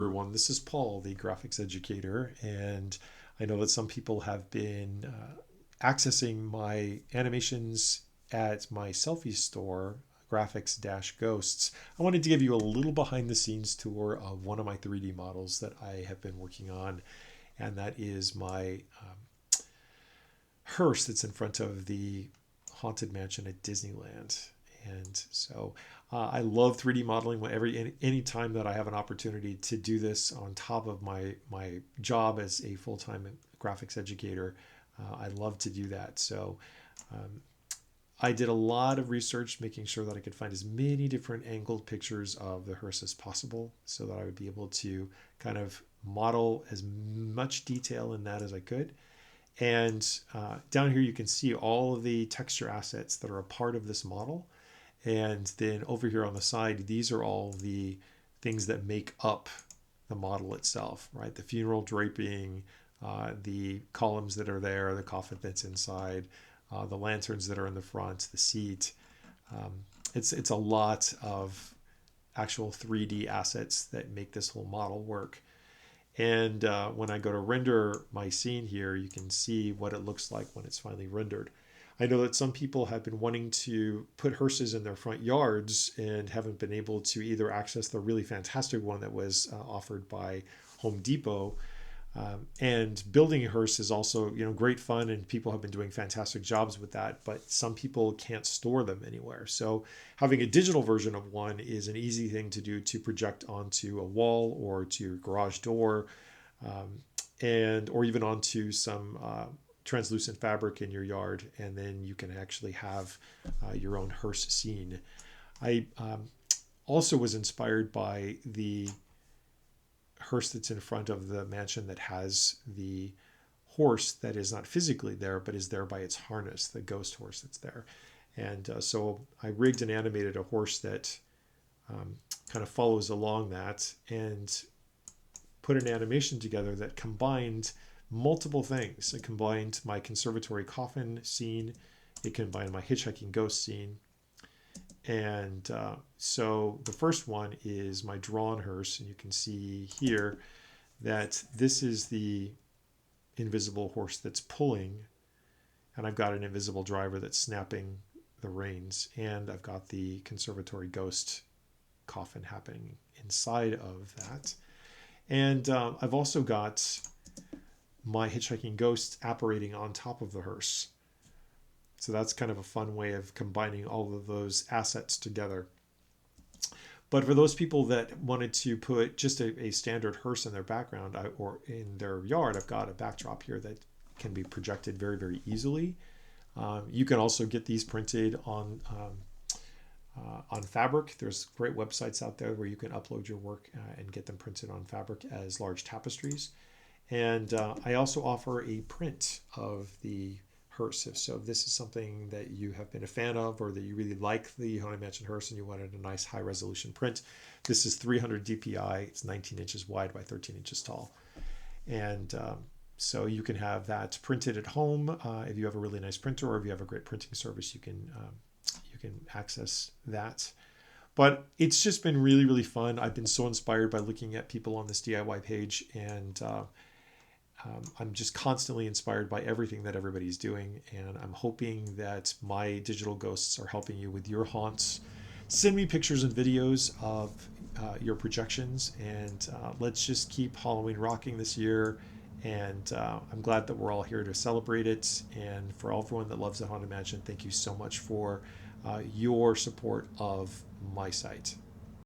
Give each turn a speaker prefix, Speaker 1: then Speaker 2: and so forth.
Speaker 1: Everyone, this is Paul, the graphics educator, and I know that some people have been accessing my animations at my selfie store, graphics-ghosts. I wanted to give you a little behind the scenes tour of one of my 3D models that I have been working on, and that is my hearse that's in front of the Haunted Mansion at Disneyland. And so I love 3D modeling. Whenever, any time that I have an opportunity to do this on top of my job as a full-time graphics educator, I love to do that. So um, I did a lot of research making sure that I could find as many different angled pictures of the hearse as possible so that I would be able to kind of model as much detail in that as I could. And down here you can see all of the texture assets that are a part of this model. And then over here on the side, these are all the things that make up the model itself, right? The funeral draping, the columns that are there, the coffin that's inside, the lanterns that are in the front, the seat. Um, it's a lot of actual 3D assets that make this whole model work. And when I go to render my scene here, you can see what it looks like when it's finally rendered. I know that some people have been wanting to put hearses in their front yards and haven't been able to either access the really fantastic one that was offered by Home Depot. And building a hearse is also, great fun, and people have been doing fantastic jobs with that. But some people can't store them anywhere. So having a digital version of one is an easy thing to do to project onto a wall or to your garage door, and or even onto some translucent fabric in your yard, and then you can actually have your own hearse scene. I also was inspired by the hearse that's in front of the mansion that has the horse that is not physically there but is there by its harness, the ghost horse that's there. And so I rigged and animated a horse that kind of follows along that, and put an animation together that combined multiple things. It combined my conservatory coffin scene, it combined my hitchhiking ghost scene. And so the first one is my drawn hearse, and you can see here that this is the invisible horse that's pulling, and I've got an invisible driver that's snapping the reins, and I've got the conservatory ghost coffin happening inside of that. And I've also got my hitchhiking ghost apparating on top of the hearse. So that's kind of a fun way of combining all of those assets together. But for those people that wanted to put just a standard hearse in their background or in their yard, I've got a backdrop here that can be projected very, very easily. You can also get these printed on fabric. There's great websites out there where you can upload your work and get them printed on fabric as large tapestries. And I also offer a print of the hearse. So if this is something that you have been a fan of, or that you really like the Haunted Mansion hearse and you wanted a nice high resolution print, this is 300 DPI. It's 19 inches wide by 13 inches tall. And so you can have that printed at home. If you have a really nice printer, or if you have a great printing service, you can access that. But it's just been really, really fun. I've been so inspired by looking at people on this DIY page, and I'm just constantly inspired by everything that everybody's doing, and I'm hoping that my digital ghosts are helping you with your haunts. Send me pictures and videos of your projections, and let's just keep Halloween rocking this year. And I'm glad that we're all here to celebrate it. And for everyone that loves the Haunted Mansion, thank you so much for your support of my site.